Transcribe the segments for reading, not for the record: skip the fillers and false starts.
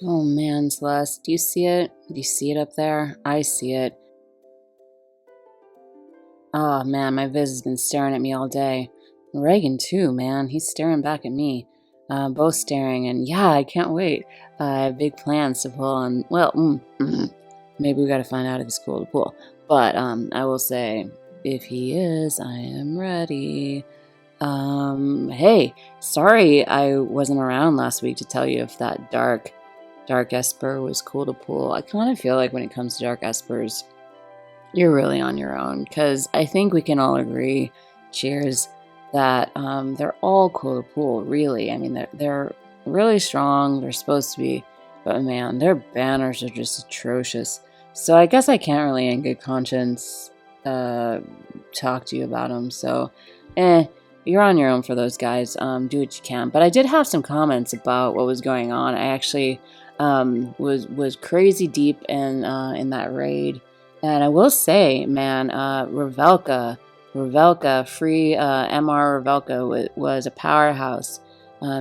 Oh man, Celeste, do you see it? Do you see it up there? I see it. Oh man, my Viz has been staring at me all day. Raegen too, man. He's staring back at me. Both staring, and yeah, I can't wait. I have big plans to pull on. Well, maybe we gotta find out if he's cool to pull. But I will say, if he is, I am ready. Hey, sorry I wasn't around last week to tell you if that dark Esper was cool to pull. I kind of feel like when it comes to dark Espers, you're really on your own, because I think we can all agree, cheers, that they're all cool to pull, really. I mean, they're really strong, they're supposed to be, but man, their banners are just atrocious. So I guess I can't really in good conscience talk to you about them, so you're on your own for those guys. Do what you can. But I did have some comments about what was going on. I actually was crazy deep in that raid. And I will say, man, Ravelka, free MR Ravelka was a powerhouse.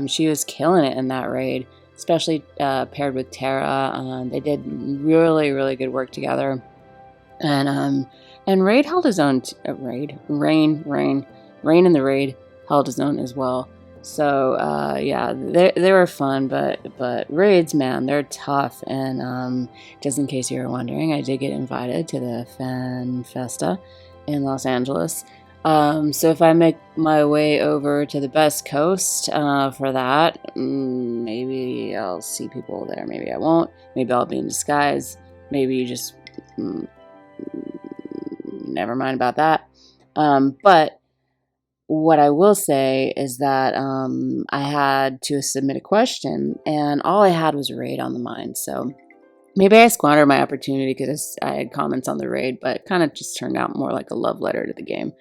She was killing it in that raid, especially paired with Terra. They did really, really good work together. And Raid held his own. Rain in the raid held his own as well. So yeah, they were fun, but raids, man, they're tough. And just in case you were wondering, I did get invited to the Fan Festa in Los Angeles. So if I make my way over to the Best Coast for that, maybe I'll see people there. Maybe I won't. Maybe I'll be in disguise. Maybe you just never mind about that. But what I will say is that I had to submit a question, and all I had was a raid on the mind. So maybe I squandered my opportunity because I had comments on the raid, but it kind of just turned out more like a love letter to the game.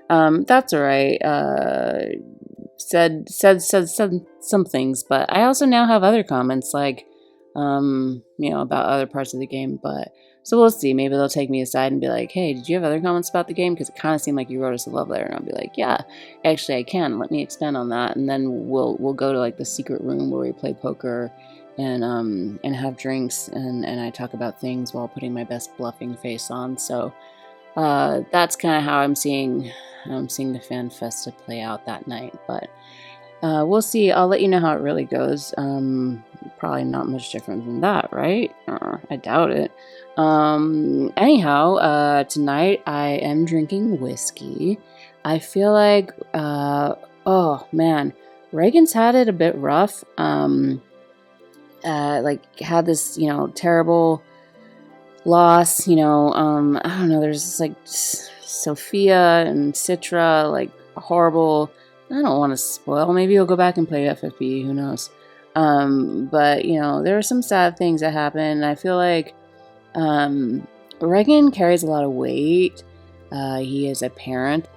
That's all right. Said some things, but I also now have other comments like, about other parts of the game. But so we'll see. Maybe they'll take me aside and be like, hey, did you have other comments about the game? Because it kind of seemed like you wrote us a love letter. And I'll be like, yeah, actually I can. Let me expand on that. And then we'll go to like the secret room where we play poker and have drinks. And I talk about things while putting my best bluffing face on. So that's kind of how I'm seeing the Fan Festa play out that night. But we'll see. I'll let you know how it really goes. Probably not much different than that, right? I doubt it. Anyhow, tonight I am drinking whiskey. I feel like, oh man, Raegen's had it a bit rough. Like had this, terrible loss, I don't know, there's this, like, Sophia and Citra, like, horrible. I don't want to spoil. Maybe you'll go back and play FFBE, who knows. But, there are some sad things that happen, and I feel like Raegen carries a lot of weight. He is a parent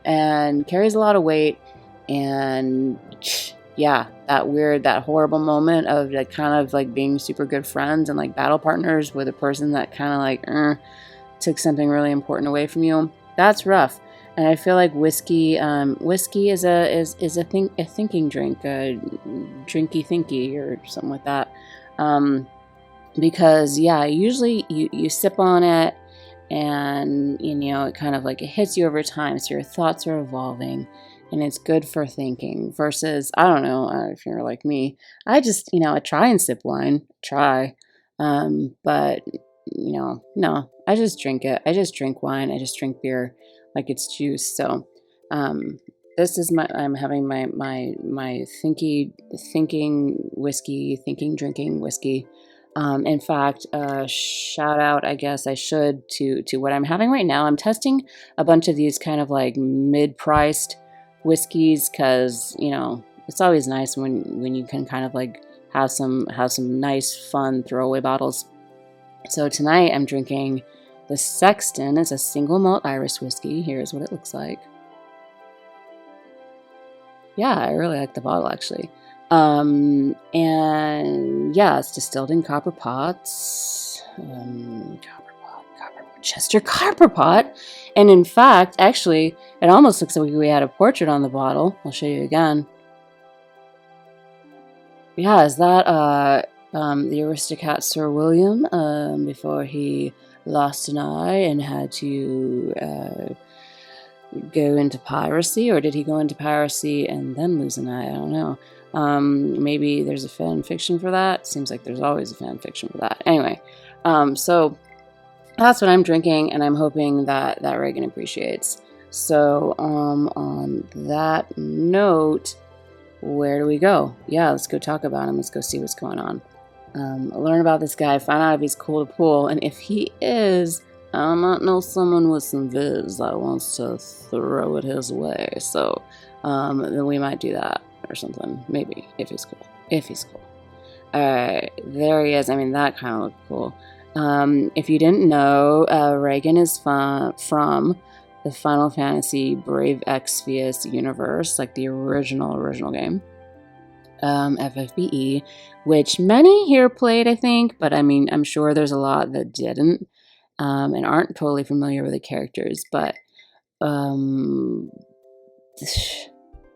and carries a lot of weight, and yeah, that horrible moment of like kind of like being super good friends and like battle partners with a person that kind of like took something really important away from you. That's rough. And I feel like whiskey is a thinking drink, a drinky thinky or something like that. Because yeah, usually you sip on it and it kind of like it hits you over time, so your thoughts are evolving and it's good for thinking. Versus, I don't know, if you're like me, I just I try and sip wine, but no, I just drink it. I just drink wine. I just drink beer like it's juice. So this is I'm having my thinking whiskey, drinking whiskey. In fact, shout out, I guess I should, to what I'm having right now. I'm testing a bunch of these kind of like mid-priced whiskeys because it's always nice when you can kind of like have some nice fun throwaway bottles. So tonight I'm drinking the Sexton. It's a single malt Irish whiskey. Here's what it looks like. Yeah, I really like the bottle actually. And yeah, it's distilled in copper pots. Chester copper pot. And in fact, actually, it almost looks like we had a portrait on the bottle. I'll show you again. Yeah, is that the aristocrat Sir William before he lost an eye and had to go into piracy, or did he go into piracy and then lose an eye? I don't know. Maybe there's a fan fiction for that. Seems like there's always a fan fiction for that. Anyway, so that's what I'm drinking, and I'm hoping that Raegen appreciates. So on that note, where do we go? Yeah, let's go talk about him. Let's go see what's going on. Learn about this guy, find out if he's cool to pull, and if he is, I might know someone with some viz that wants to throw it his way. So then we might do that or something. Maybe, if he's cool. If he's cool. Alright, there he is. I mean, that kind of looked cool. If you didn't know, Raegen is from the Final Fantasy Brave Exvius universe, like the original game. FFBE, which many here played, I think, but I mean, I'm sure there's a lot that didn't. And aren't totally familiar with the characters, but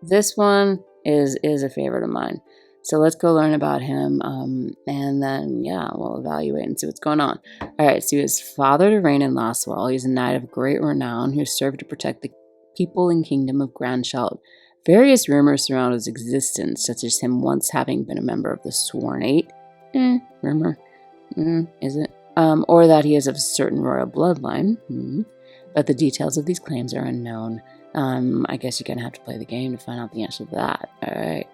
this one is a favorite of mine. So let's go learn about him, and then, yeah, we'll evaluate and see what's going on. Alright, so he is father to Raegen Lostwell. He's a knight of great renown who served to protect the people and kingdom of Grandshelt. Various rumors surround his existence, such as him once having been a member of the Sworn Eight. Rumor? Is it? Or that he is of a certain royal bloodline. But the details of these claims are unknown. I guess you're gonna have to play the game to find out the answer to that. Alright.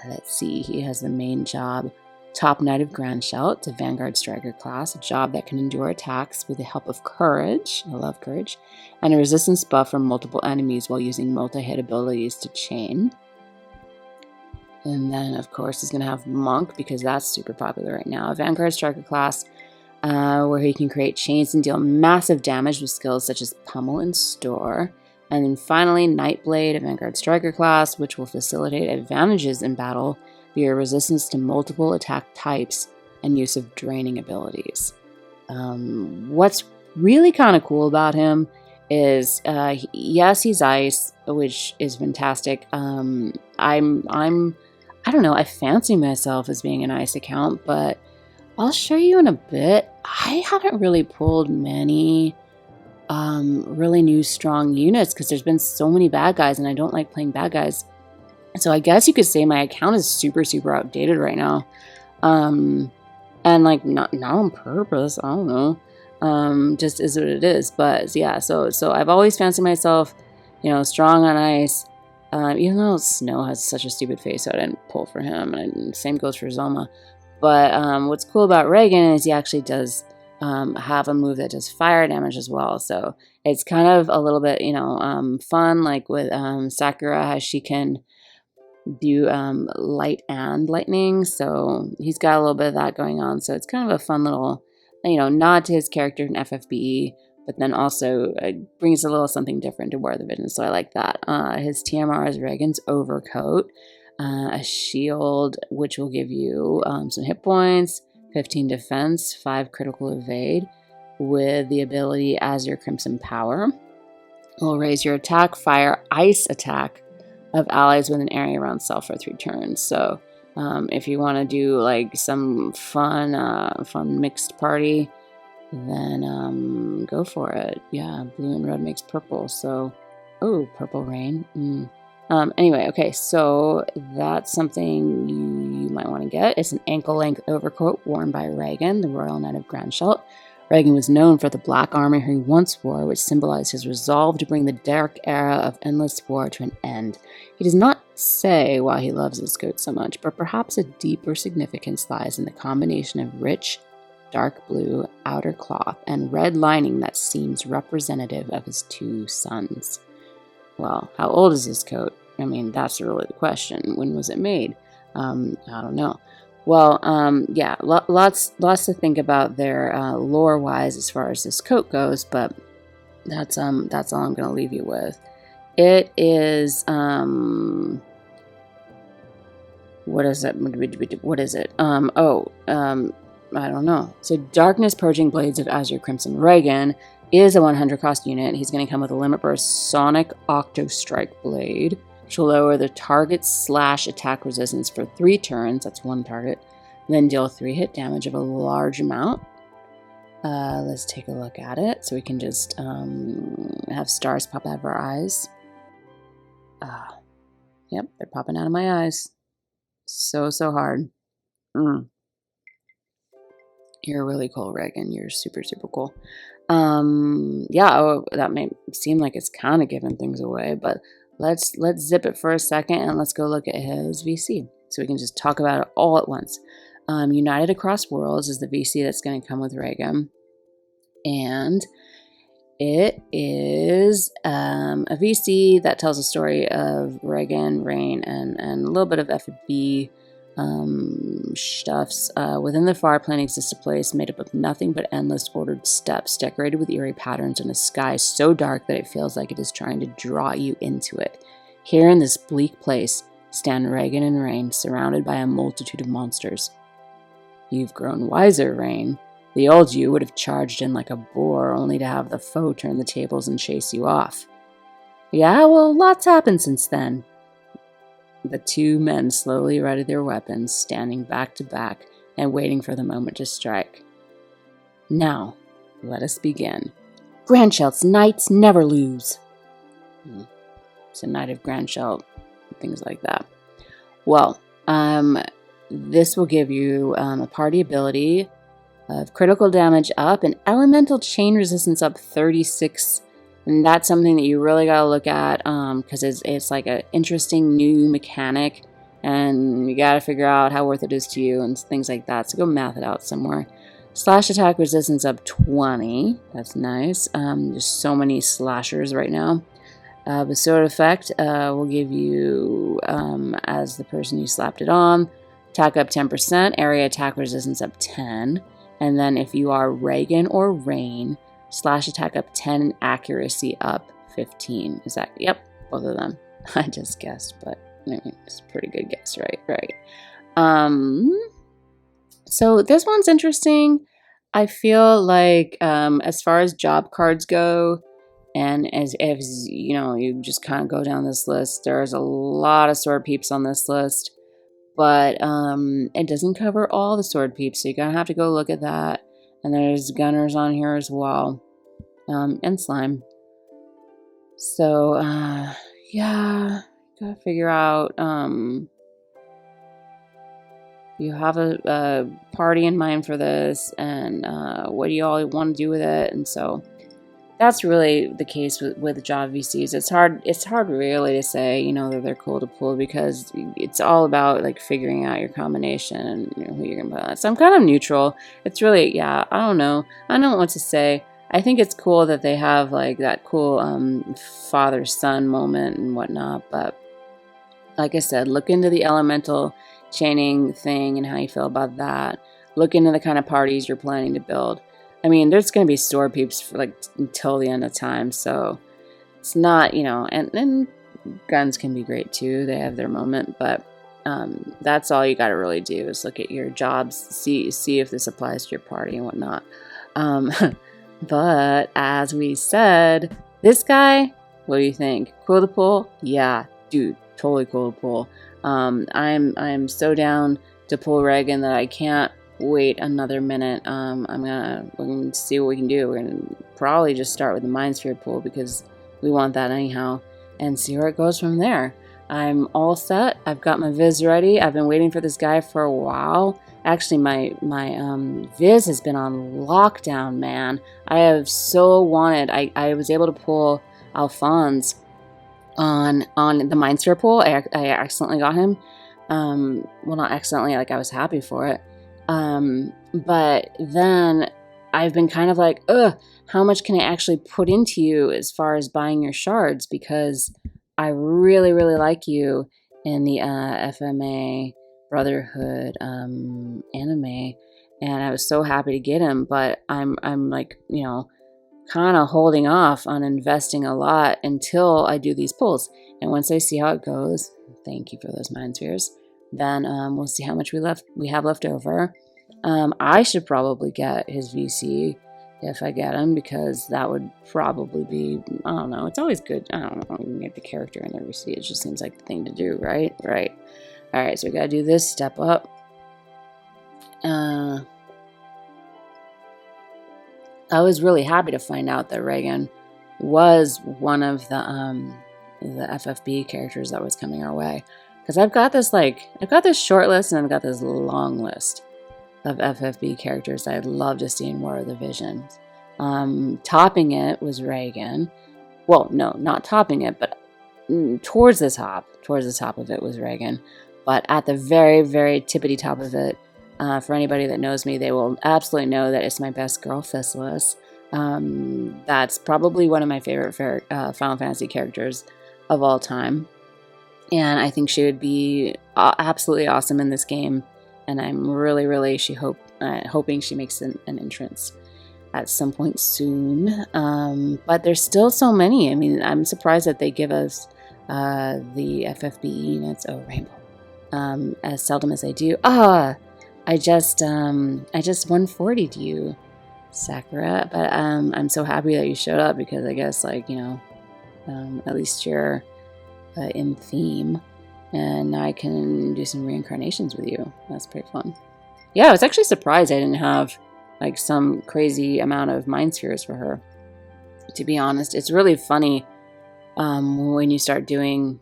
Let's see. He has the main job. Top Knight of Grandshelt. It's a Vanguard Striker class. A job that can endure attacks with the help of courage. I love courage. And a resistance buff from multiple enemies while using multi-hit abilities to chain. And then, of course, he's going to have Monk, because that's super popular right now. A Vanguard Striker class where he can create chains and deal massive damage with skills such as Pummel and Store. And then finally, Nightblade, a Vanguard Striker class, which will facilitate advantages in battle via resistance to multiple attack types and use of draining abilities. What's really kind of cool about him is, yes, he's ice, which is fantastic. I don't know, I fancy myself as being an ice account, but I'll show you in a bit. I haven't really pulled many really new strong units because there's been so many bad guys and I don't like playing bad guys. So I guess you could say my account is super outdated right now. And like not on purpose, I don't know. Just is what it is. But yeah, so I've always fancied myself, strong on ice. Even though Snow has such a stupid face, so I didn't pull for him. And same goes for Zoma. But what's cool about Raegen is he actually does have a move that does fire damage as well. So it's kind of a little bit, fun, like with Sakura, how she can do light and lightning. So he's got a little bit of that going on. So it's kind of a fun little, nod to his character in FFBE, but then also brings a little something different to War of the Vision. So I like that. His TMR is Ragen's Overcoat, a shield, which will give you some hit points, 15 defense, 5 critical evade, with the ability Azure Crimson Power. It will raise your attack, fire, ice attack of allies with an area around self for 3 turns. So if you want to do like some fun mixed party, then go for it. Yeah, blue and red makes purple. So, purple rain. Anyway, okay, so that's something you might want to get. It's an ankle-length overcoat worn by Raegen, the Royal Knight of Grandshelt. Raegen was known for the black armor he once wore, which symbolized his resolve to bring the dark era of endless war to an end. He does not say why he loves his coat so much, but perhaps a deeper significance lies in the combination of rich, dark blue outer cloth and red lining that seems representative of his 2 sons. Well, how old is his coat? I mean, that's really the question. When was it made? I don't know. Well, yeah, lots to think about there, lore-wise, as far as this coat goes. But that's all I'm going to leave you with. It is what is it? What is it? I don't know. So, Darkness Purging Blades of Azure Crimson Raegen is a 100 cost unit. He's going to come with a limit burst Sonic Octo Strike Blade. which will lower the target's slash attack resistance for 3 turns. That's 1 target. Then deal 3 hit damage of a large amount. Let's take a look at it. So we can just have stars pop out of our eyes. Yep, they're popping out of my eyes. So hard. You're really cool, Raegen. You're super cool. Yeah, that may seem like it's kind of giving things away, but let's zip it for a second and let's go look at his VC. So we can just talk about it all at once. United Across Worlds is the VC that's going to come with Raegen. And it is a VC that tells a story of Raegen, Rain, and a little bit of FFBE stuffs. Within the far plane exists a place made up of nothing but endless ordered steps, decorated with eerie patterns and a sky so dark that it feels like it is trying to draw you into it. Here in this bleak place stand Raegen and Rain, surrounded by a multitude of monsters. You've grown wiser, Rain. The old you would have charged in like a boar, only to have the foe turn the tables and chase you off. Yeah, well, lots happened since then. The 2 men slowly readied their weapons, standing back to back and waiting for the moment to strike. Now, let us begin. Grandscheldt's knights never lose. It's a knight of Grandscheldt, things like that. Well, this will give you a party ability of critical damage up and elemental chain resistance up 36. And that's something that you really got to look at because it's like an interesting new mechanic and you got to figure out how worth it is to you and things like that. So go math it out somewhere. Slash attack resistance up 20. That's nice. There's so many slashers right now. The sword effect will give you, as the person you slapped it on, attack up 10%, area attack resistance up 10. And then if you are Raegen or Rain, slash attack up 10 and accuracy up 15. Is that, yep, both of them. I just guessed, but I mean, it's a pretty good guess, right? So this one's interesting. I feel like as far as job cards go, and as you know, you just kind of go down this list, there's a lot of sword peeps on this list. But it doesn't cover all the sword peeps, so you're going to have to go look at that. And there's gunners on here as well. And slime. So, yeah, gotta figure out, you have a party in mind for this, and what do you all want to do with it? And so that's really the case with job VCs. It's hard really to say, you know, that they're cool to pull because it's all about like figuring out your combination and you know, who you're gonna put on. So I'm kind of neutral. It's really, yeah, I don't know. I don't know what to say. I think it's cool that they have like that cool father-son moment and whatnot, but like I said, look into the elemental chaining thing and how you feel about that. Look into the kind of parties you're planning to build. I mean, there's going to be sword peeps for like until the end of time, so it's not, you know, and guns can be great too. They have their moment, but that's all you got to really do is look at your jobs, see if this applies to your party and whatnot. But as we said, this guy, what do you think? Cool to pull? Yeah, dude, totally cool to pull. I'm so down to pull Raegen that I can't wait another minute. We're gonna see what we can do. We're gonna probably just start with the Mind Sphere pull because we want that anyhow, and see where it goes from there. I'm all set. I've got my Viz ready. I've been waiting for this guy for a while. Actually, my Viz has been on lockdown, man. I have so wanted. I was able to pull Alphonse on the Mind Sphere pull. I accidentally got him. Well, not accidentally. Like I was happy for it. But then I've been kind of like, how much can I actually put into you as far as buying your shards? Because I really, really like you in the FMA Brotherhood anime, and I was so happy to get him. But I'm like, you know, kind of holding off on investing a lot until I do these pulls. And once I see how it goes, thank you for those Mind Spheres. Then we'll see how much we have left over. I should probably get his VC if I get him, because that would probably be, I don't know, it's always good. I don't know, you can get the character in there. See, it just seems like the thing to do, right? Right. All right, so we got to do this step up. I was really happy to find out that Raegen was one of the FFB characters that was coming our way, because I've got this short list and I've got this long list of FFB characters that I'd love to see in War of the Visions. Topping it was Raegen. Well, no, not topping it, but towards the top of it was Raegen. But at the very, very tippity top of it, for anybody that knows me, they will absolutely know that it's my best girl, Fislus. That's probably one of my favorite Final Fantasy characters of all time. And I think she would be absolutely awesome in this game. And I'm really, really hoping she makes an entrance at some point soon. But there's still so many. I mean, I'm surprised that they give us the FFBE units. Oh, Rainbow. As seldom as they do. I just 140'd you, Sakura. But I'm so happy that you showed up, because I guess, like, you know, at least you're in theme. And now I can do some reincarnations with you. That's pretty fun. Yeah, I was actually surprised I didn't have like some crazy amount of mind spheres for her. To be honest, it's really funny when you start doing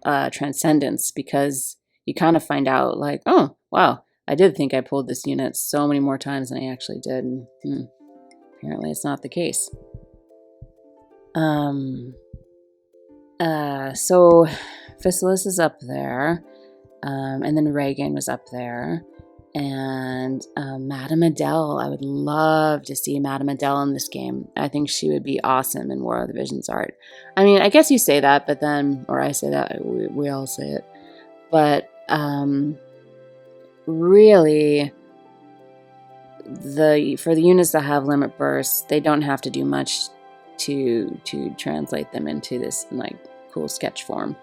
Transcendence, because you kind of find out like, oh, wow, I did think I pulled this unit so many more times than I actually did. And, apparently it's not the case. So Fislus is up there, and then Raegen was up there, and Madame Adele. I would love to see Madame Adele in this game. I think she would be awesome in War of the Visions art. I mean, I guess you say that, but then, or I say that, we all say it, but really, for the units that have limit bursts, they don't have to do much to translate them into this like cool sketch form.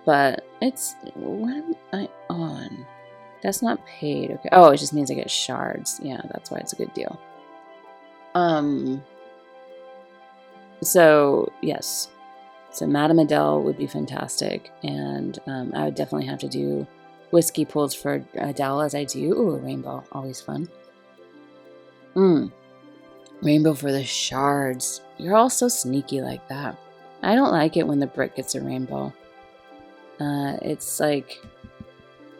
But it's, what am I on? That's not paid. Okay. Oh, it just means I get shards. Yeah, that's why it's a good deal. So yes, so Madame Adele would be fantastic, and I would definitely have to do whiskey pulls for Adele as I do. Ooh, a rainbow, always fun. Rainbow for the shards. You're all so sneaky like that. I don't like it when the brick gets a rainbow. It's like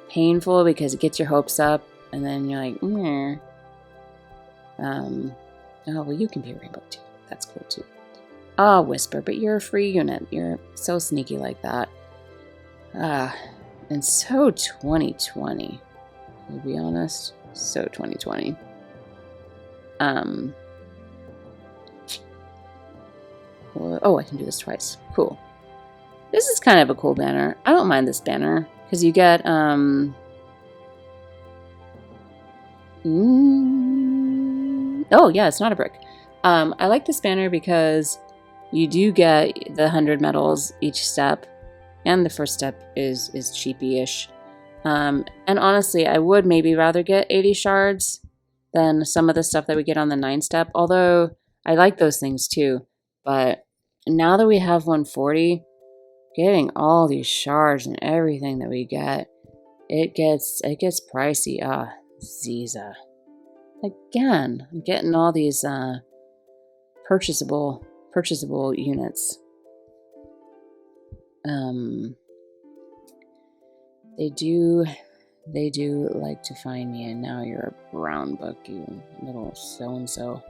painful because it gets your hopes up, and then you're like, meh. Oh, well, you can be a rainbow too. That's cool too. Ah, Whisper, but you're a free unit. You're so sneaky like that. And so 2020. To be honest, so 2020. Oh, I can do this twice. Cool. This is kind of a cool banner. I don't mind this banner because you get oh yeah, it's not a brick. I like this banner because you do get the 100 medals each step, and the first step is cheapy-ish. And honestly, I would maybe rather get 80 shards than some of the stuff that we get on the 9 step, although I like those things too. But now that we have 140, getting all these shards and everything that we get, it gets pricey. Ziza. Again, I'm getting all these purchasable units. They do like to find me, and now you're a brown book, you little so-and-so.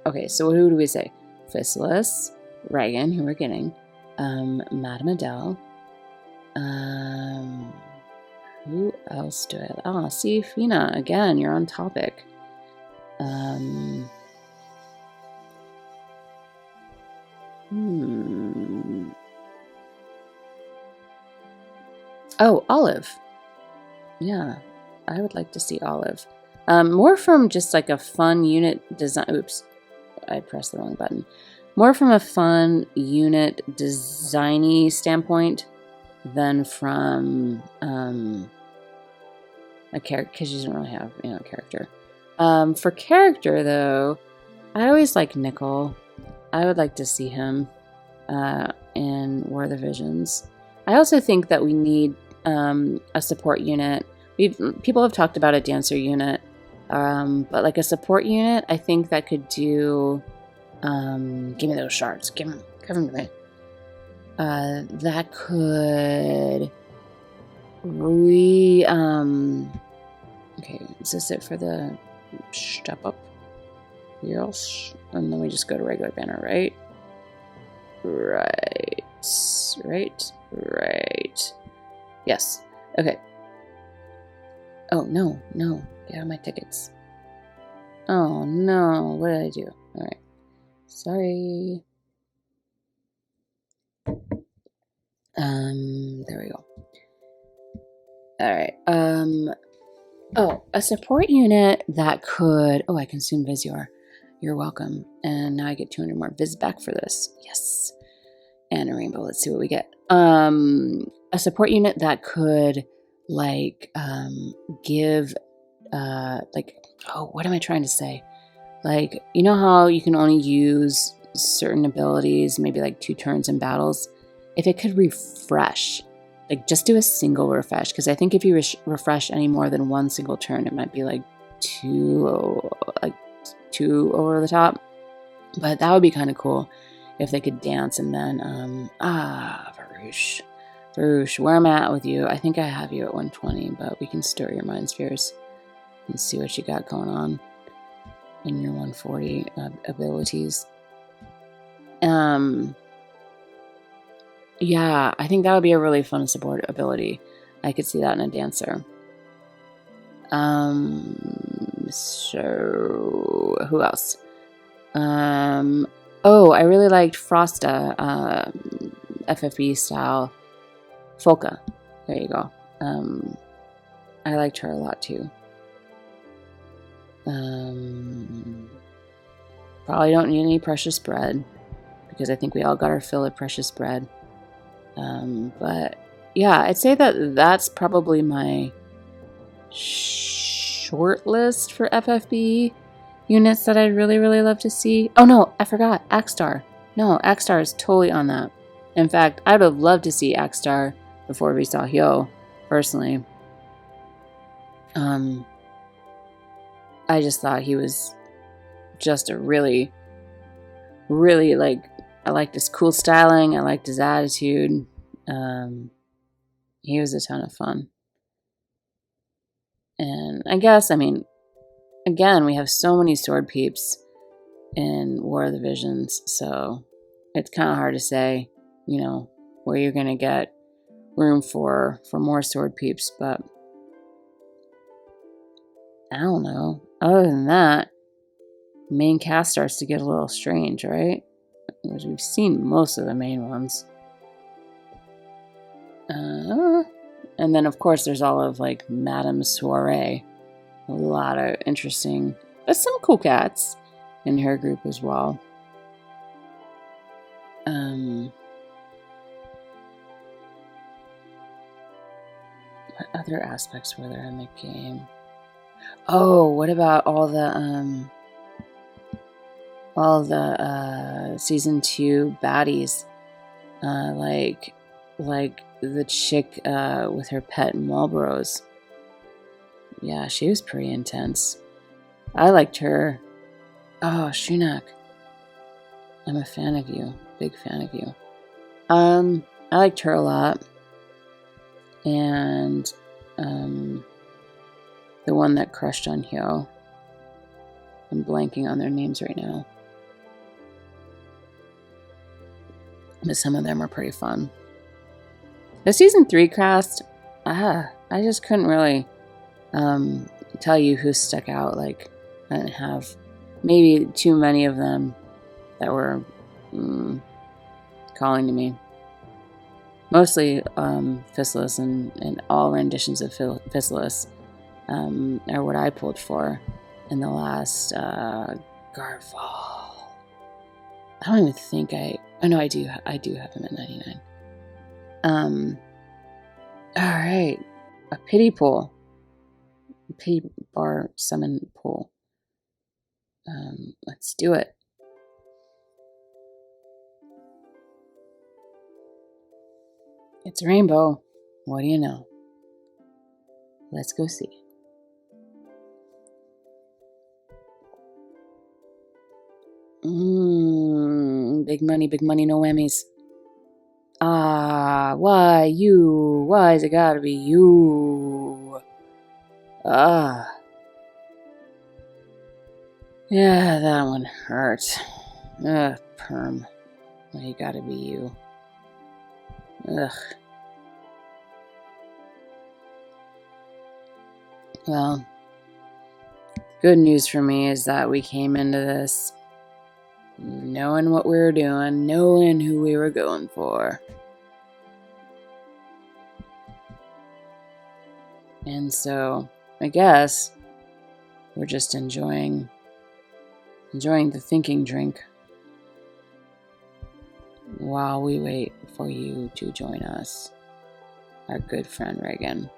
Okay, so who do we say? Fislus, Raegen, who we're getting, Madame Adele, who else do I... Oh, see, Fina, again, you're on topic. Oh, Olive. Yeah, I would like to see Olive. More from just like a fun unit design... Oops, I pressed the wrong button. More from a fun unit designy standpoint than from a character, because she doesn't really have, a character. For character, though, I always like Nickel. I would like to see him in War of the Visions. I also think that we need a support unit. People have talked about a dancer unit, but like a support unit, I think that could do. Give me those shards. Give them to me. That could okay, is this it for the step up? Yes. And then we just go to regular banner, right? Right. Yes. Okay. Oh, no. Get out of my tickets. Oh, no. What did I do? All right. Sorry. There we go. All right. Oh, a support unit that could... Oh, I consumed Visior. You're welcome. And now I get 200 more Viz back for this. Yes. And a rainbow. Let's see what we get. A support unit that could, like, give, like... Oh, what am I trying to say? Like, you know how you can only use certain abilities, maybe like 2 turns in battles? If it could refresh... Like, just do a single refresh, because I think if you refresh any more than 1 single turn, it might be like too over the top. But that would be kind of cool if they could dance. And then, Varouche. Varouche, where I'm at with you, I think I have you at 120, but we can stir your mind spheres and see what you got going on in your 140 abilities. Yeah, I think that would be a really fun support ability. I could see that in a dancer. So who else? Oh, I really liked Frosta, FFBE style Folka. There you go. I liked her a lot too. Probably don't need any precious bread, because I think we all got our fill of precious bread. But yeah, I'd say that that's probably my short list for FFBE units that I'd really, really love to see. Oh no, I forgot. Axstar. No, Axstar is totally on that. In fact, I would have loved to see Axstar before we saw Hyo, personally. I just thought he was just a really, really, like, I liked his cool styling. I liked his attitude. He was a ton of fun. And I guess, I mean, again, we have so many sword peeps in War of the Visions, so it's kind of hard to say, you know, where you're going to get room for more sword peeps, but I don't know. Other than that, main cast starts to get a little strange, right? Because we've seen most of the main ones. And then, of course, there's all of, like, Madame Soiree. A lot of interesting, but some cool cats in her group as well. What other aspects were there in the game? Oh, what about all the season 2 baddies? Like the chick with her pet Marlboros. Yeah, she was pretty intense. I liked her. Oh, Shunak. I'm a fan of you. Big fan of you. I liked her a lot. And the one that crushed on Hyo. I'm blanking on their names right now. But some of them were pretty fun. The season 3 cast, I just couldn't really tell you who stuck out. Like, I didn't have maybe too many of them that were calling to me. Mostly Fistless and all renditions of Fistless are what I pulled for in the last Guardfall. I don't even think oh no, I do have him at 99. Alright. A pity pool. A pity bar summon pool. Let's do it. It's a rainbow. What do you know? Let's go see. Big money, no whammies. Why you? Why is it gotta be you? Yeah, that one hurt. Perm. Why you gotta be you? Ugh. Well, good news for me is that we came into this knowing what we were doing, knowing who we were going for. And so, I guess we're just enjoying the thinking drink while we wait for you to join us, our good friend Raegen.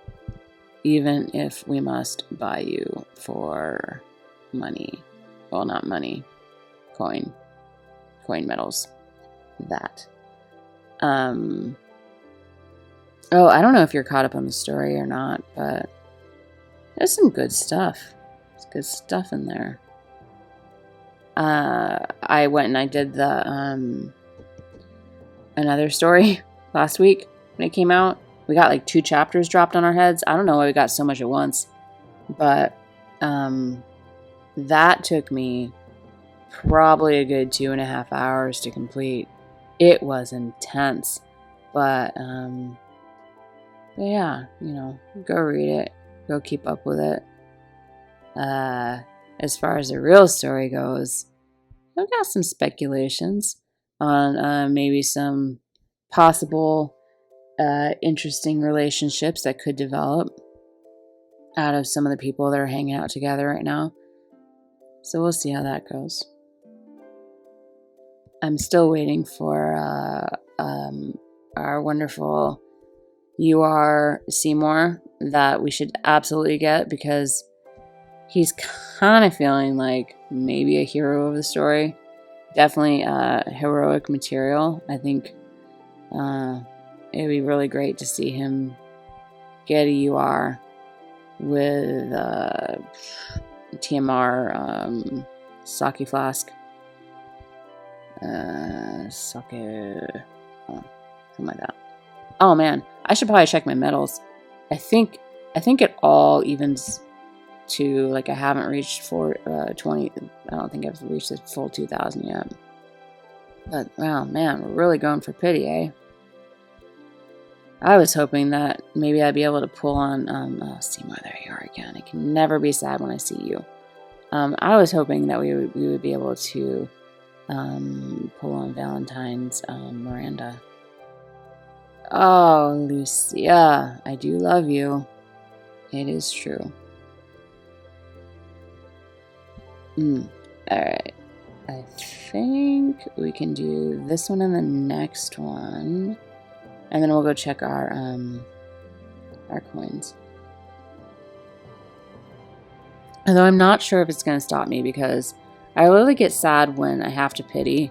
Even if we must buy you for money. Well, not money. Coin medals. That. Oh, I don't know if you're caught up on the story or not, but there's some good stuff. There's good stuff in there. I went and I did the another story last week when it came out. We got like 2 chapters dropped on our heads. I don't know why we got so much at once, but that took me probably a good 2.5 hours to complete. It was intense, but yeah, go read it, go keep up with it. As far as the real story goes, I've got some speculations on maybe some possible interesting relationships that could develop out of some of the people that are hanging out together right now. So we'll see how that goes. I'm still waiting for our wonderful Seymour that we should absolutely get, because he's kind of feeling like maybe a hero of the story. Definitely heroic material. I think it'd be really great to see him get a UR with TMR sake flask. Something like that. Oh man, I should probably check my medals. I think it all evens to, like, I haven't reached 20. I don't think I've reached the full 2,000 yet. But oh man, we're really going for pity, eh? I was hoping that maybe I'd be able to pull on Seymour. There you are again. I can never be sad when I see you. I was hoping that we would be able to pull on Valentine's Miranda. Oh, Lucia, I do love you. It is true. Alright. I think we can do this one and the next one. And then we'll go check our coins. Although I'm not sure if it's going to stop me, because I really get sad when I have to pity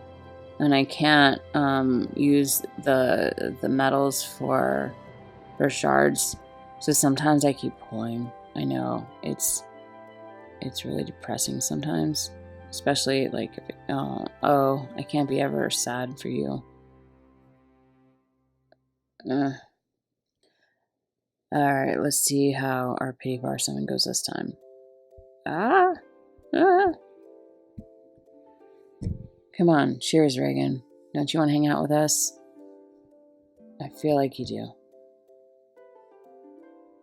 and I can't use the medals for shards. So sometimes I keep pulling. I know it's really depressing sometimes, especially like oh, I can't be ever sad for you. All right, let's see how our pity bar summon goes this time. Come on, cheers, Raegen. Don't you want to hang out with us? I feel like you do.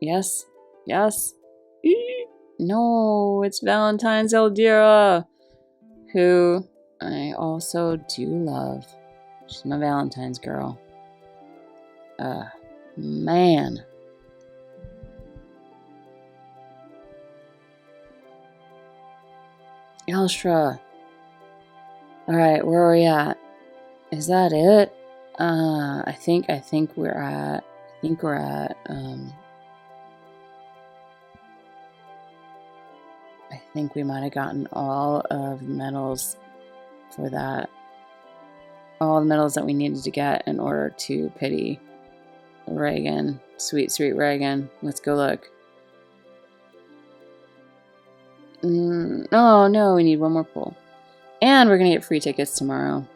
Yes? Yes? No, it's Valentine's Eldira, who I also do love. She's my Valentine's girl. Man. Elstra. Alright, where are we at? Is that it? I think we're at I think we might have gotten all of the medals for that. All the medals that we needed to get in order to pity Raegen. Sweet, sweet Raegen. Let's go look. Oh, no, we need one more pull. And we're going to get free tickets tomorrow.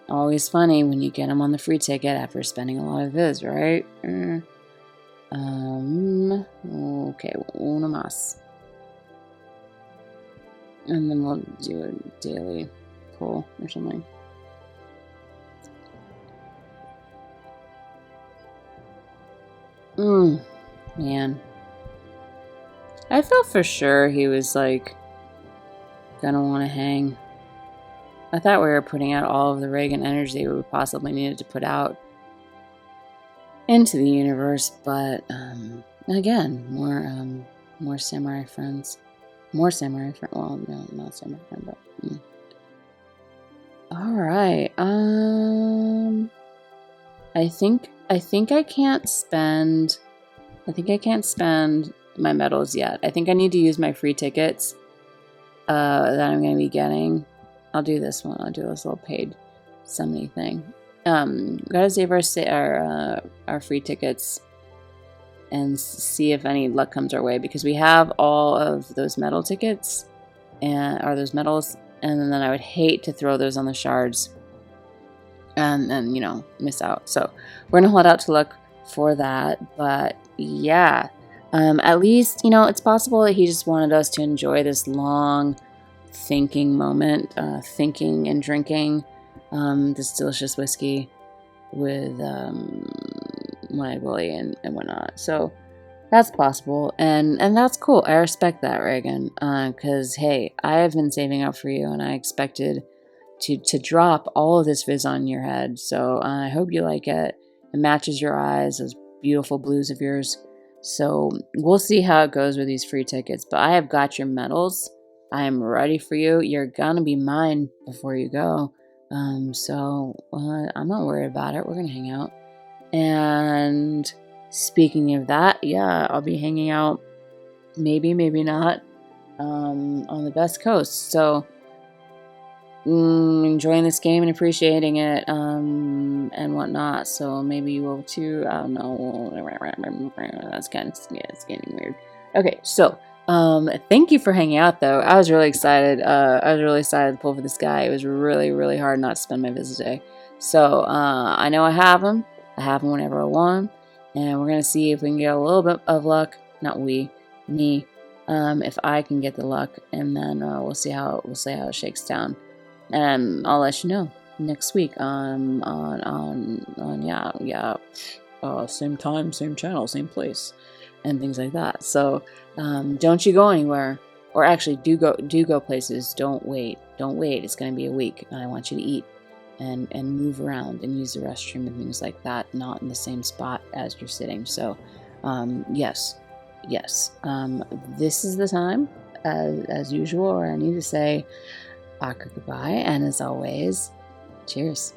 Always funny when you get them on the free ticket after spending a lot of viz, right? Okay, una más. And then we'll do a daily pull or something. Man. I felt for sure he was, like, gonna want to hang. I thought we were putting out all of the Raegen energy we possibly needed to put out into the universe, but again, more samurai friends, more samurai friends. Well, no, not samurai friend, but all right. I think I can't spend. I think I can't spend my medals yet. I think I need to use my free tickets that I'm going to be getting. I'll do this one. I'll do this little paid summony thing. Gotta save our free tickets and see if any luck comes our way, because we have all of those medal tickets or those medals, and then I would hate to throw those on the shards and then, you know, miss out. So we're gonna hold out to luck for that. But yeah, at least, you know, it's possible that he just wanted us to enjoy this long thinking moment, thinking and drinking this delicious whiskey with my bully and whatnot. So that's possible, and that's cool. I respect that, Raegen, because hey, I have been saving up for you, and I expected to drop all of this viz on your head. So I hope you like it. It matches your eyes, those beautiful blues of yours. So we'll see how it goes with these free tickets. But I have got your medals. I am ready for you. You're gonna be mine before you go. So I'm not worried about it. We're gonna hang out. And speaking of that, yeah, I'll be hanging out. Maybe not. On the Best Coast. So enjoying this game and appreciating it, and whatnot. So maybe you will too. I don't know. That's it's getting weird. Okay, so thank you for hanging out, though. I was really excited. I was really excited to pull for this guy. It was really, really hard not to spend my visit day. So I know I have him. I have him whenever I want him, and we're gonna see if we can get a little bit of luck. Not we, me. If I can get the luck, and then we'll see how it shakes down. And I'll let you know next week on same time, same channel, same place, and things like that. So don't you go anywhere, or actually do go places. Don't wait. It's going to be a week, and I want you to eat and move around and use the restroom and things like that, not in the same spot as you're sitting. So yes, this is the time, as usual, where I need to say goodbye, and as always, cheers.